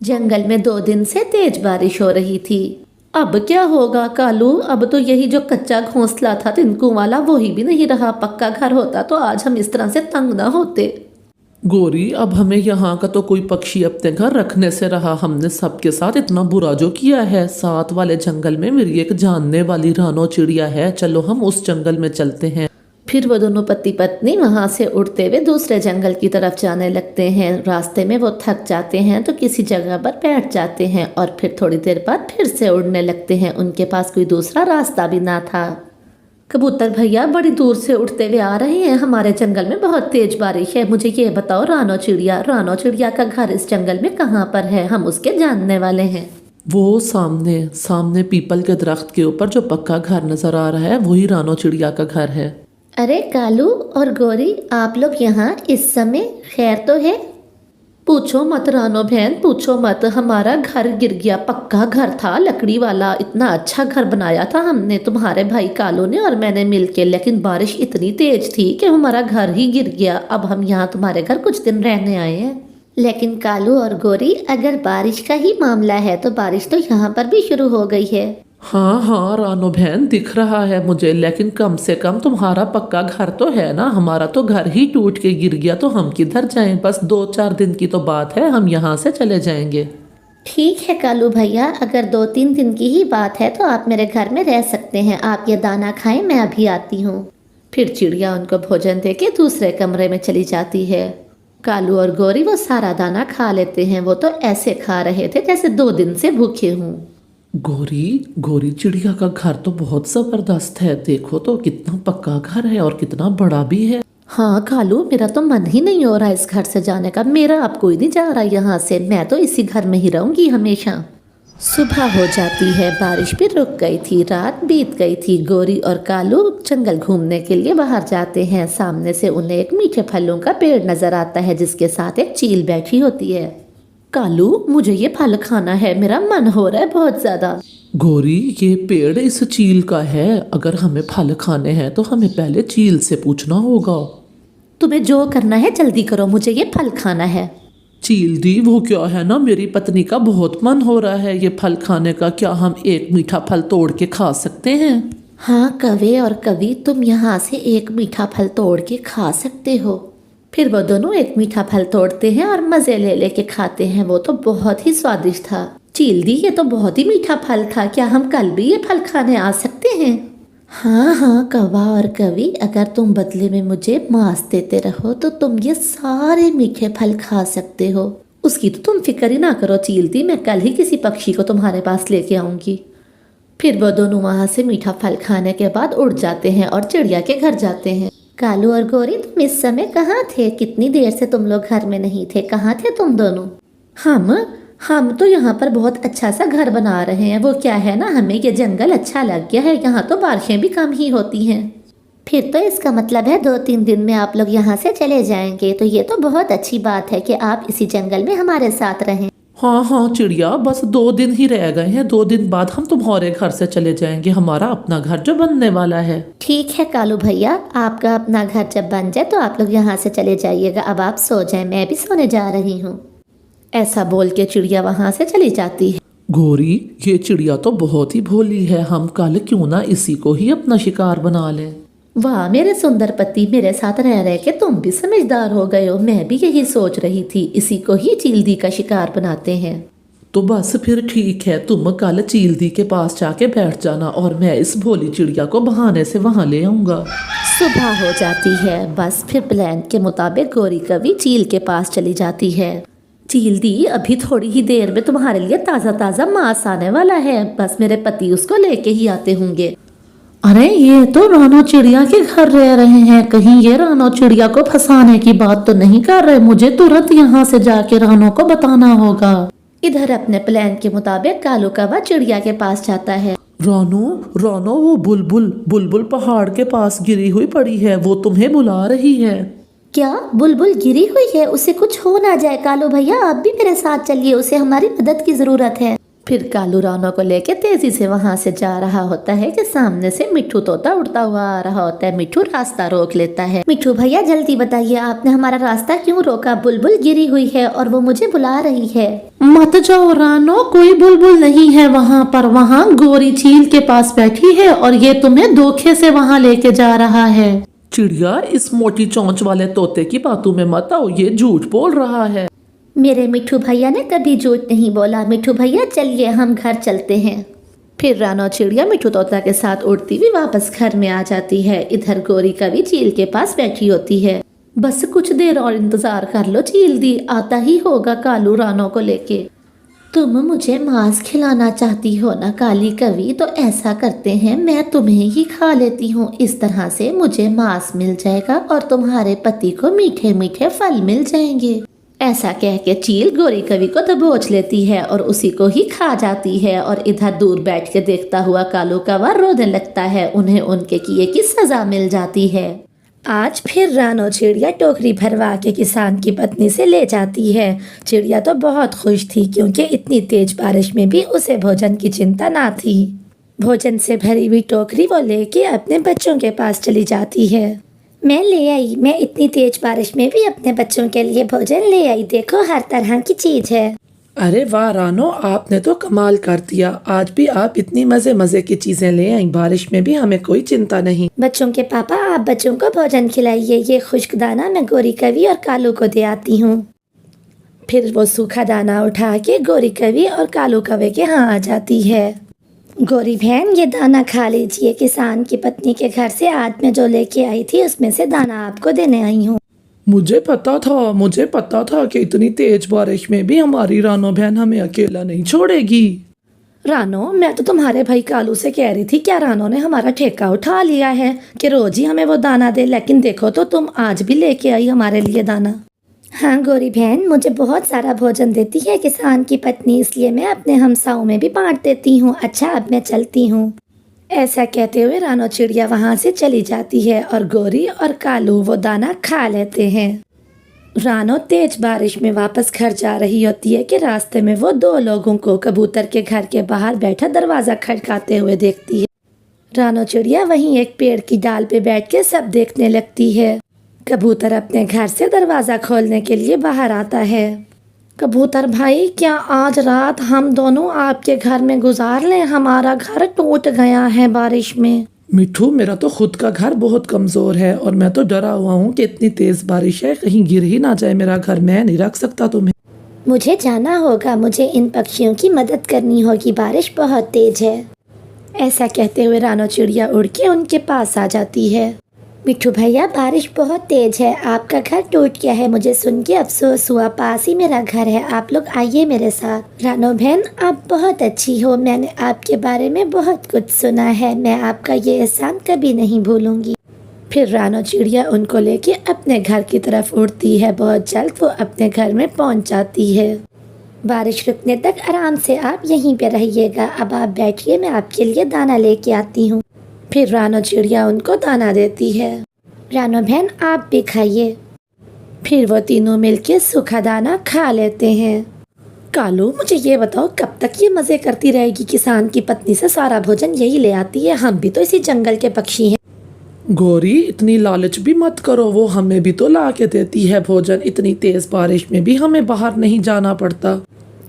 जंगल में 2 दिन से तेज बारिश हो रही थी। अब क्या होगा कालू, अब तो यही जो कच्चा घोंसला था तिनकू वाला वही भी नहीं रहा। पक्का घर होता तो आज हम इस तरह से तंग ना होते। गोरी, अब हमें यहाँ का तो कोई पक्षी अपने घर रखने से रहा। हमने सबके साथ इतना बुरा जो किया है। साथ वाले जंगल में मेरी एक जानने वाली रानो चिड़िया है, चलो हम उस जंगल में चलते हैं। फिर वो दोनों पति पत्नी वहां से उड़ते हुए दूसरे जंगल की तरफ जाने लगते हैं। रास्ते में वो थक जाते हैं तो किसी जगह पर बैठ जाते हैं और फिर थोड़ी देर बाद फिर से उड़ने लगते हैं। उनके पास कोई दूसरा रास्ता भी ना था। कबूतर भैया बड़ी दूर से उड़ते हुए आ रहे हैं। हमारे जंगल में बहुत तेज बारिश है। मुझे ये बताओ रानो चिड़िया का घर इस जंगल में कहाँ पर है? हम उसके जानने वाले हैं। वो सामने सामने पीपल के दरख्त के ऊपर जो पक्का घर नजर आ रहा है वही रानो चिड़िया का घर है। अरे कालू और गौरी, आप लोग यहाँ इस समय? खैर तो है? पूछो मत रानो बहन, पूछो मत। हमारा घर गिर गया। पक्का घर था लकड़ी वाला। इतना अच्छा घर बनाया था हमने, तुम्हारे भाई कालू ने और मैंने मिलके, लेकिन बारिश इतनी तेज थी कि हमारा घर ही गिर गया। अब हम यहाँ तुम्हारे घर कुछ दिन रहने आए हैं। लेकिन कालू और गौरी, अगर बारिश का ही मामला है तो बारिश तो यहाँ पर भी शुरू हो गई है। हाँ हाँ रानो बहन, दिख रहा है मुझे, लेकिन कम से कम तुम्हारा पक्का घर तो है ना। हमारा तो घर ही टूट के गिर गया तो हम किधर जाएं? बस 2-4 दिन की तो बात है, हम यहाँ से चले जाएंगे। ठीक है कालू भैया, अगर 2-3 दिन की ही बात है तो आप मेरे घर में रह सकते हैं। आप ये दाना खाएं, मैं अभी आती हूँ। फिर चिड़िया उनको भोजन दे के दूसरे कमरे में चली जाती है। कालू और गौरी वो सारा दाना खा लेते हैं। वो तो ऐसे खा रहे थे जैसे 2 दिन से भूखे हों। गोरी गोरी, चिड़िया का घर तो बहुत जबरदस्त है। देखो तो कितना पक्का घर है और कितना बड़ा भी है। हाँ कालू, मेरा तो मन ही नहीं हो रहा इस घर से जाने का। मेरा अब कोई नहीं जा रहा यहाँ से। मैं तो इसी घर में ही रहूंगी हमेशा। सुबह हो जाती है, बारिश भी रुक गई थी, रात बीत गई थी। गौरी और कालू जंगल घूमने के लिए बाहर जाते हैं। सामने से उन्हें एक मीठे फलों का पेड़ नजर आता है जिसके साथ एक चील बैठी होती है। कालू, मुझे ये फल खाना है, मेरा मन हो रहा है बहुत ज्यादा। गोरी, ये पेड़ इस चील का है। अगर हमें फल खाने हैं तो हमें पहले चील से पूछना होगा। तुम्हें जो करना है जल्दी करो, मुझे ये फल खाना है। चील दी, वो क्या है ना, मेरी पत्नी का बहुत मन हो रहा है ये फल खाने का। क्या हम एक मीठा फल तोड़ के खा सकते हैं? हाँ कवे और कवि, तुम यहाँ से एक मीठा फल तोड़ के खा सकते हो। फिर वो दोनों एक मीठा फल तोड़ते हैं और मजे ले लेके खाते हैं। वो तो बहुत ही स्वादिष्ट था। चील दी, ये तो बहुत ही मीठा फल था। क्या हम कल भी ये फल खाने आ सकते हैं? हाँ हाँ कौवा और कवि, अगर तुम बदले में मुझे मांस देते रहो तो तुम ये सारे मीठे फल खा सकते हो। उसकी तो तुम फिक्र ही ना करो चील दी, मैं कल ही किसी पक्षी को तुम्हारे पास लेके आऊंगी। फिर वो दोनों वहां से मीठा फल खाने के बाद उड़ जाते हैं और चिड़िया के घर जाते हैं। कालू और गौरी, तुम इस समय कहाँ थे? कितनी देर से तुम लोग घर में नहीं थे, कहाँ थे तुम दोनों? हम तो यहाँ पर बहुत अच्छा सा घर बना रहे हैं। वो क्या है ना, हमें ये जंगल अच्छा लग गया है। यहाँ तो बारिशें भी कम ही होती हैं। फिर तो इसका मतलब है 2-3 दिन में आप लोग यहाँ से चले जाएंगे। तो ये तो बहुत अच्छी बात है कि आप इसी जंगल में हमारे साथ रहें। हाँ हाँ चिड़िया, बस 2 दिन ही रह गए हैं। 2 दिन बाद हम तुम्हारे घर से चले जाएंगे, हमारा अपना घर जो बनने वाला है। ठीक है कालू भैया, आपका अपना घर जब बन जाए तो आप लोग यहाँ से चले जाइएगा। अब आप सो जाएं, मैं भी सोने जा रही हूँ। ऐसा बोल के चिड़िया वहां से चली जाती है। गोरी, ये चिड़िया तो बहुत ही भोली है। हम कल क्यों ना इसी को ही अपना शिकार बना लें। वाह मेरे सुंदर पति, मेरे साथ रह रहे के तुम भी समझदार हो गए हो। मैं भी यही सोच रही थी, इसी को ही चीलदी का शिकार बनाते हैं। तो बस फिर ठीक है, तुम कल चीलदी के पास जाके बैठ जाना और मैं इस भोली चिड़िया को बहाने से वहां ले आऊंगा। सुबह हो जाती है। बस फिर प्लान के मुताबिक गौरी कवि चील के पास चली जाती है। चील दी, अभी थोड़ी ही देर में तुम्हारे लिए ताज़ा ताज़ा मांस आने वाला है। बस मेरे पति उसको लेके ही आते होंगे। अरे ये तो रानो चिड़िया के घर रह रहे हैं। कहीं ये रानो चिड़िया को फंसाने की बात तो नहीं कर रहे? मुझे तुरंत यहाँ से जाके रानो को बताना होगा। इधर अपने प्लान के मुताबिक कालू कौवा चिड़िया के पास जाता है। रानो रानो, वो बुलबुल बुलबुल पहाड़ के पास गिरी हुई पड़ी है, वो तुम्हें बुला रही है। क्या बुलबुल गिरी हुई है? उसे कुछ हो ना जाए। कालू भैया, आप भी मेरे साथ चलिए, उसे हमारी मदद की जरूरत है। फिर कालू रानो को लेके तेजी से वहां से जा रहा होता है कि सामने से मिट्ठू तोता उड़ता हुआ आ रहा होता है। मिट्ठू रास्ता रोक लेता है। मिट्ठू भैया जल्दी बताइए, आपने हमारा रास्ता क्यों रोका? बुलबुल गिरी हुई है और वो मुझे बुला रही है। मत जाओ रानो, कोई बुलबुल नहीं है वहाँ पर। वहाँ गोरी चील के पास बैठी है और ये तुम्हें धोखे से वहाँ लेके जा रहा है। चिड़िया, इस मोटी चोंच वाले तोते की बातों में मत आओ, ये झूठ बोल रहा है। मेरे मिट्ठू भैया ने कभी झूठ नहीं बोला। मिट्ठू भैया चलिए हम घर चलते हैं। फिर रानो चिड़िया मिट्ठू तोता के साथ उड़ती हुई वापस घर में आ जाती है। इधर गोरी कभी चील के पास बैठी होती है। बस कुछ देर और इंतजार कर लो, चील दी आता ही होगा कालू रानो को लेके। तुम मुझे मांस खिलाना चाहती हो ना काली कवि, तो ऐसा करते हैं मैं तुम्हें ही खा लेती हूँ। इस तरह से मुझे मांस मिल जाएगा और तुम्हारे पति को मीठे मीठे फल मिल जाएंगे। ऐसा कह के चील गोरी कवि को दबोच लेती है और उसी को ही खा जाती है। और इधर दूर बैठ के देखता हुआ कालू कौवा रोने लगता है। उन्हें उनके किए की सजा मिल जाती है। आज फिर रानो चिड़िया टोकरी भरवा के किसान की पत्नी से ले जाती है। चिड़िया तो बहुत खुश थी क्योंकि इतनी तेज बारिश में भी उसे भोजन की चिंता ना थी। भोजन से भरी हुई टोकरी वो लेके अपने बच्चों के पास चली जाती है। मैं ले आई, मैं इतनी तेज बारिश में भी अपने बच्चों के लिए भोजन ले आई। देखो हर तरह की चीज है। अरे वाह रानो, आपने तो कमाल कर दिया। आज भी आप इतनी मजे मजे की चीजें ले आई। बारिश में भी हमें कोई चिंता नहीं। बच्चों के पापा, आप बच्चों को भोजन खिलाइए। ये खुश्क दाना मैं गोरी कवि और कालू को दे आती हूँ। फिर वो सूखा दाना उठा के गोरी कवि और कालू कौवे के यहाँ आ जाती है। गोरी बहन, ये दाना खा लीजिए। किसान की पत्नी के घर से आज मैं जो लेके आई थी उसमें से दाना आपको देने आई हूँ। मुझे पता था कि इतनी तेज बारिश में भी हमारी रानो बहन हमें अकेला नहीं छोड़ेगी। रानो, मैं तो तुम्हारे भाई कालू से कह रही थी, क्या रानो ने हमारा ठेका उठा लिया है कि रोज ही हमें वो दाना दे। लेकिन देखो तो तुम आज भी लेके आई हमारे लिए दाना। हाँ गोरी बहन, मुझे बहुत सारा भोजन देती है किसान की पत्नी, इसलिए मैं अपने हमसाओं में भी बांट देती हूँ। अच्छा, अब मैं चलती हूँ। ऐसा कहते हुए रानो चिड़िया वहाँ से चली जाती है और गोरी और कालू वो दाना खा लेते हैं। रानो तेज बारिश में वापस घर जा रही होती है कि रास्ते में वो दो लोगों को कबूतर के घर के बाहर बैठा दरवाजा खटकाते हुए देखती है। रानो चिड़िया वहीं एक पेड़ की डाल पे बैठ के सब देखने लगती है। कबूतर अपने घर से दरवाजा खोलने के लिए बाहर आता है। कबूतर भाई, क्या आज रात हम दोनों आपके घर में गुजार लें? हमारा घर टूट गया है बारिश में। मिठू, मेरा तो खुद का घर बहुत कमजोर है और मैं तो डरा हुआ हूँ कि इतनी तेज बारिश है, कहीं गिर ही ना जाए मेरा घर। मैं नहीं रख सकता तुम्हें। मुझे जाना होगा, मुझे इन पक्षियों की मदद करनी होगी, बारिश बहुत तेज है। ऐसा कहते हुए रानो चिड़िया उड़ के उनके पास आ जाती है। मिट्ठू भैया, बारिश बहुत तेज है, आपका घर टूट गया है। मुझे सुन के अफसोस हुआ, पास ही मेरा घर है, आप लोग आइए मेरे साथ। रानो बहन, आप बहुत अच्छी हो, मैंने आपके बारे में बहुत कुछ सुना है। मैं आपका ये एहसान कभी नहीं भूलूंगी। फिर रानो चिड़िया उनको लेके अपने घर की तरफ उड़ती है। बहुत जल्द वो अपने घर में पहुंच जाती है। बारिश रुकने तक आराम से आप यहीं पे रहिएगा। अब आप बैठिए, मैं आपके लिए दाना लेके आती हूँ। फिर रानो चिड़िया उनको दाना देती है। रानो बहन, आप भी खाइए। फिर वो तीनों मिलके सूखा दाना खा लेते हैं। कालू, मुझे ये बताओ, कब तक ये मजे करती रहेगी? किसान की पत्नी से सारा भोजन यही ले आती है, हम भी तो इसी जंगल के पक्षी हैं। गौरी, इतनी लालच भी मत करो, वो हमें भी तो ला के देती है भोजन। इतनी तेज बारिश में भी हमें बाहर नहीं जाना पड़ता।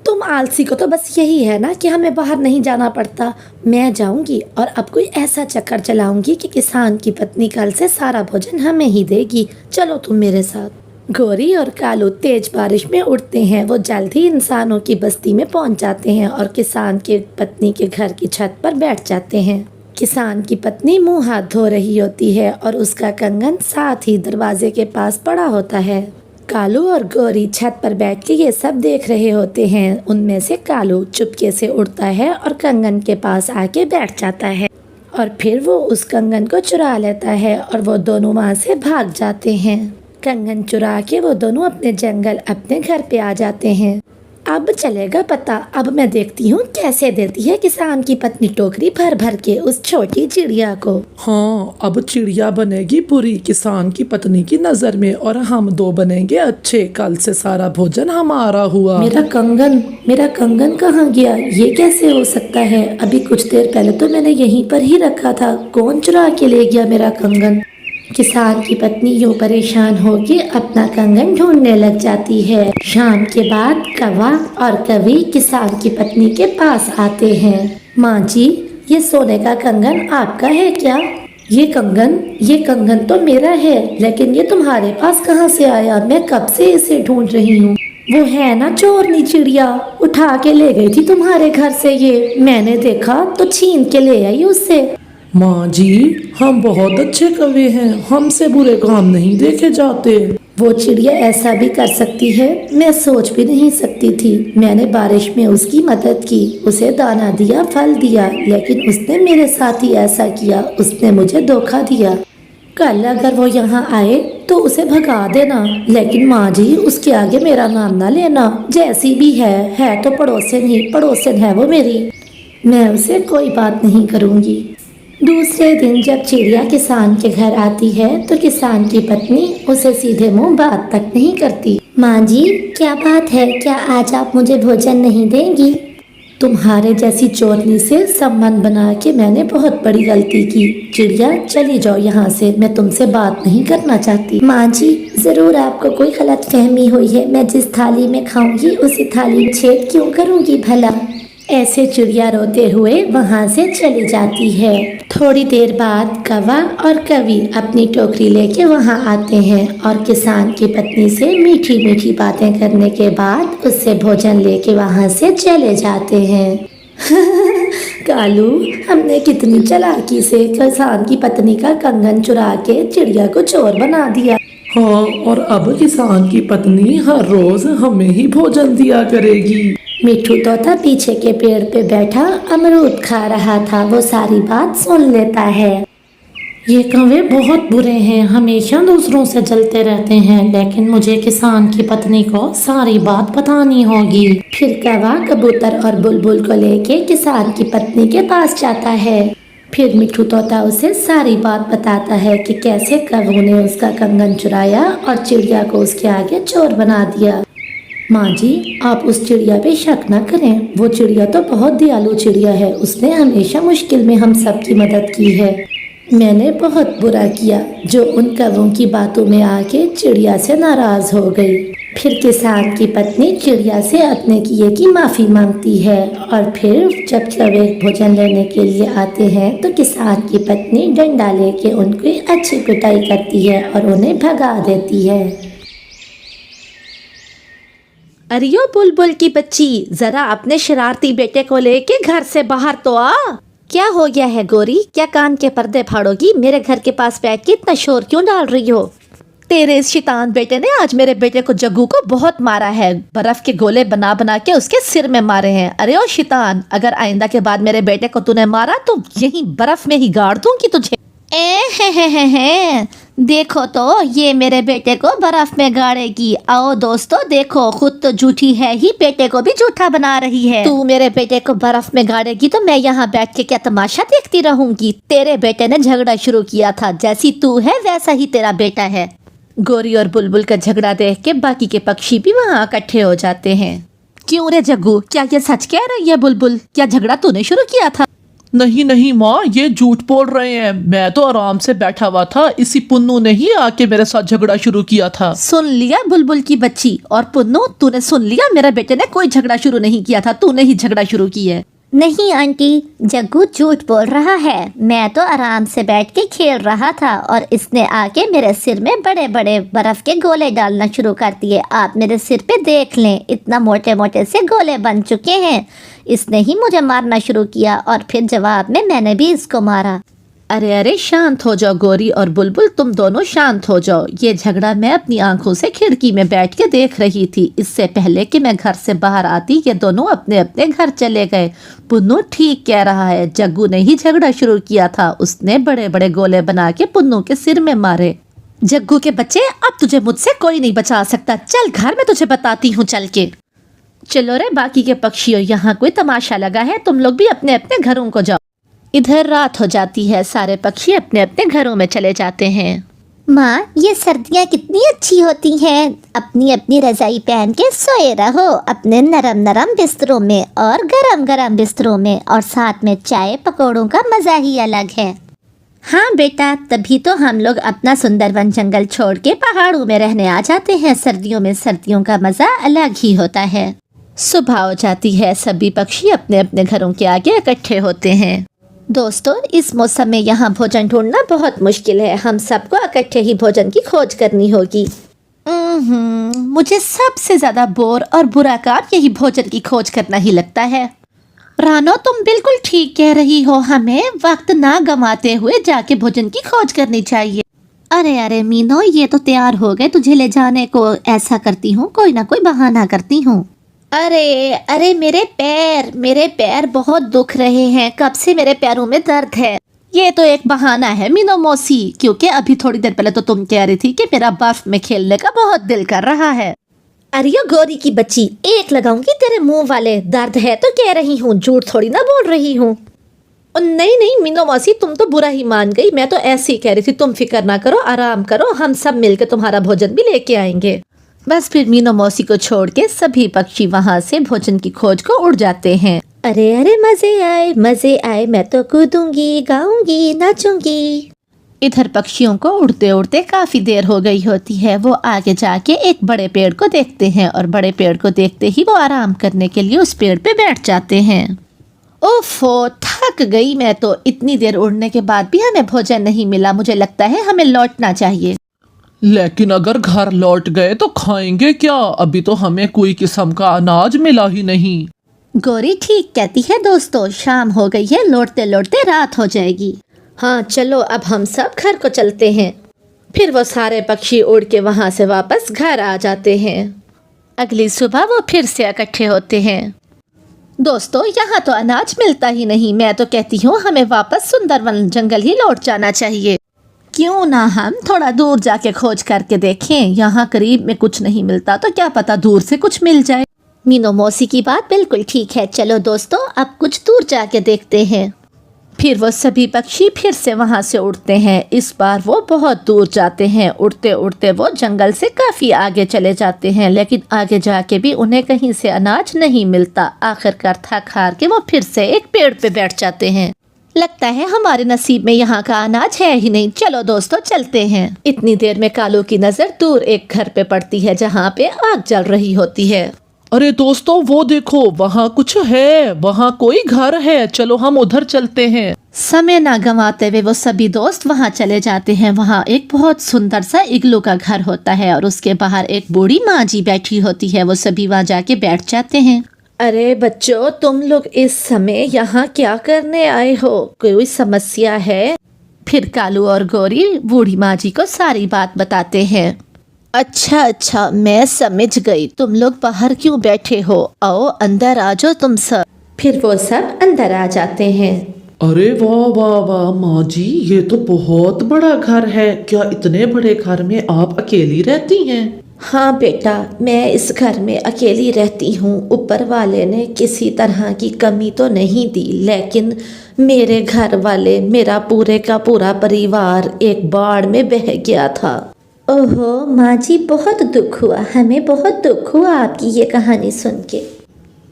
तुम आलसी को तो बस यही है ना कि हमें बाहर नहीं जाना पड़ता। मैं जाऊंगी और अब कोई ऐसा चक्कर चलाऊंगी कि किसान की पत्नी कल से सारा भोजन हमें ही देगी। चलो तुम मेरे साथ। गौरी और कालू तेज बारिश में उड़ते हैं। वो जल्द ही इंसानों की बस्ती में पहुंच जाते हैं और किसान की पत्नी के घर की छत पर बैठ जाते हैं। किसान की पत्नी मुंह हाथ धो रही होती है और उसका कंगन साथ ही दरवाजे के पास पड़ा होता है। कालू और गौरी छत पर बैठ के ये सब देख रहे होते हैं। उनमें से कालू चुपके से उड़ता है और कंगन के पास आके बैठ जाता है और फिर वो उस कंगन को चुरा लेता है और वो दोनों वहाँ से भाग जाते हैं। कंगन चुरा के वो दोनों अपने जंगल अपने घर पे आ जाते हैं। अब चलेगा पता। अब मैं देखती हूँ कैसे देती है किसान की पत्नी टोकरी भर भर के उस छोटी चिड़िया को। हाँ, अब चिड़िया बनेगी बुरी किसान की पत्नी की नजर में और हम दो बनेंगे अच्छे। कल से सारा भोजन हमारा हुआ। मेरा कंगन कहाँ गया? ये कैसे हो सकता है? अभी कुछ देर पहले तो मैंने यहीं पर ही रखा था। कौन चुरा के ले गया मेरा कंगन? किसान की पत्नी यूं परेशान होकर अपना कंगन ढूंढने लग जाती है। शाम के बाद कौवा और कवि किसान की पत्नी के पास आते हैं। माँ जी, ये सोने का कंगन आपका है क्या? ये कंगन तो मेरा है, लेकिन ये तुम्हारे पास कहाँ से आया? मैं कब से इसे ढूंढ रही हूँ। वो है ना चोरनी चिड़िया, उठा के ले गई थी तुम्हारे घर से। ये मैंने देखा तो छीन के ले आई उससे। माँ जी, हम बहुत अच्छे कवि हैं, हमसे बुरे काम नहीं देखे जाते। वो चिड़िया ऐसा भी कर सकती है, मैं सोच भी नहीं सकती थी। मैंने बारिश में उसकी मदद की, उसे दाना दिया, फल दिया, लेकिन उसने मेरे साथ ही ऐसा किया। उसने मुझे धोखा दिया। कल अगर वो यहाँ आए तो उसे भगा देना, लेकिन माँ जी उसके आगे मेरा नाम ना लेना। जैसी भी है तो पड़ोसन ही पड़ोसन है वो मेरी। मैं उसे कोई बात नहीं करूँगी। दूसरे दिन जब चिड़िया किसान के घर आती है तो किसान की पत्नी उसे सीधे मुंह बात तक नहीं करती। माँ जी, क्या बात है? क्या आज आप मुझे भोजन नहीं देंगी? तुम्हारे जैसी चोरनी से संबंध बना के मैंने बहुत बड़ी गलती की। चिड़िया, चली जाओ यहाँ से, मैं तुमसे बात नहीं करना चाहती। माँ जी, जरूर आपको कोई गलत फहमी हुई है। मैं जिस थाली में खाऊंगी उसी थाली में छेद क्यों करूँगी भला? ऐसे चिड़िया रोते हुए वहाँ से चली जाती है। थोड़ी देर बाद कौवा और कवि अपनी टोकरी लेके वहाँ आते हैं और किसान की पत्नी से मीठी मीठी बातें करने के बाद उससे भोजन लेके वहाँ से चले जाते हैं। कालू, हमने कितनी चालाकी से किसान की पत्नी का कंगन चुरा के चिड़िया को चोर बना दिया। हाँ, और अब किसान की पत्नी हर रोज हमें ही भोजन दिया करेगी। मिठू तोता पीछे के पेड़ पे बैठा अमरूद खा रहा था। वो सारी बात सुन लेता है। ये कौवे बहुत बुरे हैं, हमेशा दूसरों से जलते रहते हैं, लेकिन मुझे किसान की पत्नी को सारी बात बतानी होगी। फिर कौवा कबूतर और बुलबुल को लेके किसान की पत्नी के पास जाता है। फिर मिठू तोता उसे सारी बात बताता है कि कैसे कौवे ने उसका कंगन चुराया और चिड़िया को उसके आगे चोर बना दिया। माँ जी, आप उस चिड़िया पे शक न करें। वो चिड़िया तो बहुत दयालु चिड़िया है। उसने हमेशा मुश्किल में हम सब की मदद की है। मैंने बहुत बुरा किया जो उन कौवों की बातों में आके चिड़िया से नाराज हो गई। फिर किसान की पत्नी चिड़िया से अपने किए की माफ़ी मांगती है और फिर जब कौवे भोजन लेने के लिए आते हैं तो किसान की पत्नी डंडा लेके उनकी अच्छी पिटाई करती है और उन्हें भगा देती है। अरियो बुलबुल की बच्ची, जरा अपने शरारती बेटे को लेके घर से बाहर तो आ। क्या हो गया है गोरी? क्या कान के पर्दे फाड़ोगी? मेरे घर के पास बैठ के इतना शोर क्यों डाल रही हो? तेरे इस शैतान बेटे ने आज मेरे बेटे को जग्गू को बहुत मारा है। बर्फ के गोले बना बना के उसके सिर में मारे हैं। अरे ओ शैतान, अगर आइंदा के बाद मेरे बेटे को तूने मारा तो यहीं बर्फ में ही गाड़ दूंगी तुझे। हे देखो तो ये मेरे बेटे को बर्फ में गाड़ेगी। आओ दोस्तों देखो, खुद तो झूठी है ही, बेटे को भी झूठा बना रही है। तू मेरे बेटे को बर्फ में गाड़ेगी तो मैं यहाँ बैठ के क्या तमाशा देखती रहूंगी? तेरे बेटे ने झगड़ा शुरू किया था, जैसी तू है वैसा ही तेरा बेटा है। गोरी और बुलबुल का झगड़ा देख के बाकी के पक्षी भी वहाँ इकट्ठे हो जाते हैं। क्यों रे जग्गू, क्या ये सच कह रही है बुलबुल? क्या झगड़ा तूने शुरू किया था? नहीं नहीं माँ, ये झूठ बोल रहे हैं। मैं तो आराम से बैठा हुआ था, इसी पुन्नू ने ही आके मेरे साथ झगड़ा शुरू किया था। सुन लिया बुलबुल की बच्ची और पुन्नू, तूने सुन लिया? मेरे बेटे ने कोई झगड़ा शुरू नहीं किया था, तूने ही झगड़ा शुरू किया है। नहीं आंटी, जग्गू झूठ बोल रहा है। मैं तो आराम से बैठ के खेल रहा था और इसने आके मेरे सिर में बड़े बड़े बर्फ के गोले डालना शुरू कर दिए। आप मेरे सिर पे देख लें, इतना मोटे मोटे से गोले बन चुके हैं। इसने ही मुझे मारना शुरू किया और फिर जवाब में मैंने भी इसको मारा। अरे अरे शांत हो जाओ गोरी और बुलबुल, तुम दोनों शांत हो जाओ। ये झगड़ा मैं अपनी आंखों से खिड़की में बैठ के देख रही थी। इससे पहले कि मैं घर से बाहर आती ये दोनों अपने अपने घर चले गए। पुन्नू ठीक कह रहा है, जग्गू ने ही झगड़ा शुरू किया था। उसने बड़े बड़े गोले बना के पुन्नू के सिर में मारे। जग्गू के बच्चे, अब तुझे मुझसे कोई नहीं बचा सकता। चल घर में तुझे बताती हूँ चल के। चलो रे बाकी के पक्षियों, यहाँ कोई तमाशा लगा है, तुम लोग भी अपने अपने घरों को जाओ। इधर रात हो जाती है, सारे पक्षी अपने अपने घरों में चले जाते हैं। माँ, ये सर्दियाँ कितनी अच्छी होती हैं। अपनी अपनी रजाई पहन के सोए रहो अपने नरम नरम बिस्तरों में और गरम गरम बिस्तरों में, और साथ में चाय पकौड़ों का मजा ही अलग है। हाँ बेटा, तभी तो हम लोग अपना सुंदरवन जंगल छोड़ के पहाड़ों में रहने आ जाते हैं। सर्दियों में सर्दियों का मजा अलग ही होता है। सुबह हो जाती है, सभी पक्षी अपने अपने घरों के आगे इकट्ठे होते हैं। दोस्तों, इस मौसम में यहाँ भोजन ढूंढना बहुत मुश्किल है। हम सबको इकट्ठे ही भोजन की खोज करनी होगी। मुझे सबसे ज्यादा बोर और बुरा काम यही भोजन की खोज करना ही लगता है। रानो, तुम बिल्कुल ठीक कह रही हो, हमें वक्त ना गंवाते हुए जाके भोजन की खोज करनी चाहिए। अरे अरे मीनो, ये तो तैयार हो गए तुझे ले जाने को। ऐसा करती हूँ, कोई ना कोई बहाना करती हूँ। अरे अरे, मेरे पैर बहुत दुख रहे हैं, कब से मेरे पैरों में दर्द है। ये तो एक बहाना है मीनो मौसी, क्योंकि अभी थोड़ी देर पहले तो तुम कह रही थी कि मेरा बर्फ में खेलने का बहुत दिल कर रहा है। अरे गोरी की बच्ची, एक लगाऊंगी तेरे मुंह वाले। दर्द है तो कह रही हूँ, झूठ थोड़ी ना बोल रही हूँ। नहीं नहीं मीनो मौसी, तुम तो बुरा ही मान गई। मैं तो ऐसे ही कह रही थी, तुम फिक्र ना करो, आराम करो, हम सब मिलकर तुम्हारा भोजन भी लेके आएंगे। बस फिर मीनो मौसी को छोड़ के सभी पक्षी वहाँ से भोजन की खोज को उड़ जाते हैं। अरे अरे, मजे आए, मैं तो कूदूंगी, गाऊंगी, नाचूंगी। इधर पक्षियों को उड़ते उड़ते काफी देर हो गई होती है। वो आगे जाके एक बड़े पेड़ को देखते हैं और बड़े पेड़ को देखते ही वो आराम करने के लिए उस पेड़ पे बैठ जाते हैं। ओफो, थक गई मैं तो। इतनी देर उड़ने के बाद भी हमें भोजन नहीं मिला। मुझे लगता है हमें लौटना चाहिए। लेकिन अगर घर लौट गए तो खाएंगे क्या? अभी तो हमें कोई किस्म का अनाज मिला ही नहीं। गौरी ठीक कहती है दोस्तों, शाम हो गई है, लौटते लौटते रात हो जाएगी। हाँ चलो, अब हम सब घर को चलते हैं। फिर वो सारे पक्षी उड़ के वहाँ से वापस घर आ जाते हैं। अगली सुबह वो फिर से इकट्ठे होते हैं। दोस्तों, यहाँ तो अनाज मिलता ही नहीं। मैं तो कहती हूँ हमें वापस सुंदरवन जंगल ही लौट जाना चाहिए। क्यों ना हम थोड़ा दूर जाके खोज करके देखें। यहाँ करीब में कुछ नहीं मिलता तो क्या पता दूर से कुछ मिल जाए। मीनो मौसी की बात बिल्कुल ठीक है। चलो दोस्तों, अब कुछ दूर जाके देखते हैं। फिर वो सभी पक्षी फिर से वहाँ से उड़ते हैं। इस बार वो बहुत दूर जाते हैं। उड़ते उड़ते वो जंगल से काफी आगे चले जाते हैं, लेकिन आगे जाके भी उन्हें कहीं से अनाज नहीं मिलता। आखिरकार थक हार के वो फिर से एक पेड़ पे बैठ जाते हैं। लगता है हमारे नसीब में यहाँ का अनाज है ही नहीं। चलो दोस्तों, चलते हैं। इतनी देर में कालू की नजर दूर एक घर पे पड़ती है जहाँ पे आग जल रही होती है। अरे दोस्तों, वो देखो, वहाँ कुछ है, वहाँ कोई घर है, चलो हम उधर चलते हैं। समय ना गंवाते हुए वो सभी दोस्त वहाँ चले जाते हैं। वहाँ एक बहुत सुंदर सा इग्लू का घर होता है और उसके बाहर एक बूढ़ी माँ जी बैठी होती है। वो सभी वहाँ जाके बैठ जाते हैं। अरे बच्चों, तुम लोग इस समय यहाँ क्या करने आए हो? कोई समस्या है? फिर कालू और गौरी बूढ़ी माँ जी को सारी बात बताते हैं। अच्छा, मैं समझ गई। तुम लोग बाहर क्यों बैठे हो? आओ अंदर आ जाओ तुम सब। फिर वो सब अंदर आ जाते हैं। अरे वाह वाह वाह माँ जी, ये तो बहुत बड़ा घर है। क्या इतने बड़े घर में आप अकेली रहती हैं? हाँ बेटा, मैं इस घर में अकेली रहती हूँ। ऊपर वाले ने किसी तरह की कमी तो नहीं दी, लेकिन मेरे घर वाले, मेरा पूरे का पूरा परिवार एक बाढ़ में बह गया था। ओहो माँ जी, बहुत दुख हुआ, हमें बहुत दुख हुआ आपकी ये कहानी सुन के।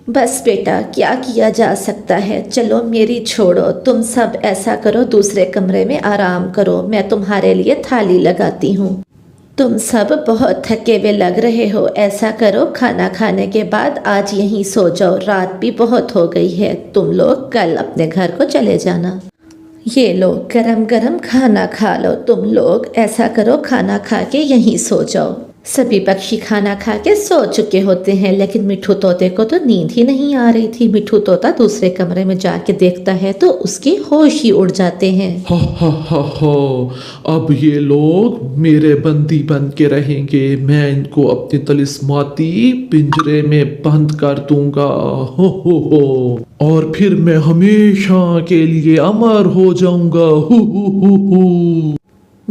बस बेटा, क्या किया जा सकता है। चलो मेरी छोड़ो, तुम सब ऐसा करो, दूसरे कमरे में आराम करो। मैं तुम्हारे लिए थाली लगाती हूँ। तुम सब बहुत थके हुए लग रहे हो। ऐसा करो, खाना खाने के बाद आज यहीं सो जाओ। रात भी बहुत हो गई है। तुम लोग कल अपने घर को चले जाना। ये लो, गरम गरम खाना खा लो। तुम लोग ऐसा करो, खाना खा के यहीं सो जाओ। सभी पक्षी खाना खा के सो चुके होते हैं, लेकिन मिठू तोते को तो नींद ही नहीं आ रही थी। मिठू तोता दूसरे कमरे में जाके देखता है तो उसके होश ही उड़ जाते हैं। हा हा हा हा, अब ये लोग मेरे बंदी बन के रहेंगे। मैं इनको अपनी तलिस्माती पिंजरे में बंद कर दूंगा। हो, और फिर मैं हमेशा के लिए अमर हो जाऊंगा। हो।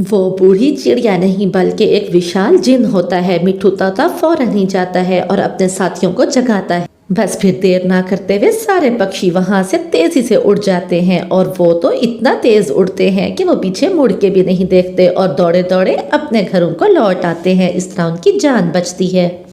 वो बूढ़ी चिड़िया नहीं बल्कि एक विशाल जिन होता है। मिट्ठू तोता फौरन ही जाता है और अपने साथियों को जगाता है। बस फिर देर ना करते हुए सारे पक्षी वहां से तेजी से उड़ जाते हैं और वो तो इतना तेज उड़ते हैं कि वो पीछे मुड़ के भी नहीं देखते और दौड़े दौड़े अपने घरों को लौट आते हैं। इस तरह उनकी जान बचती है।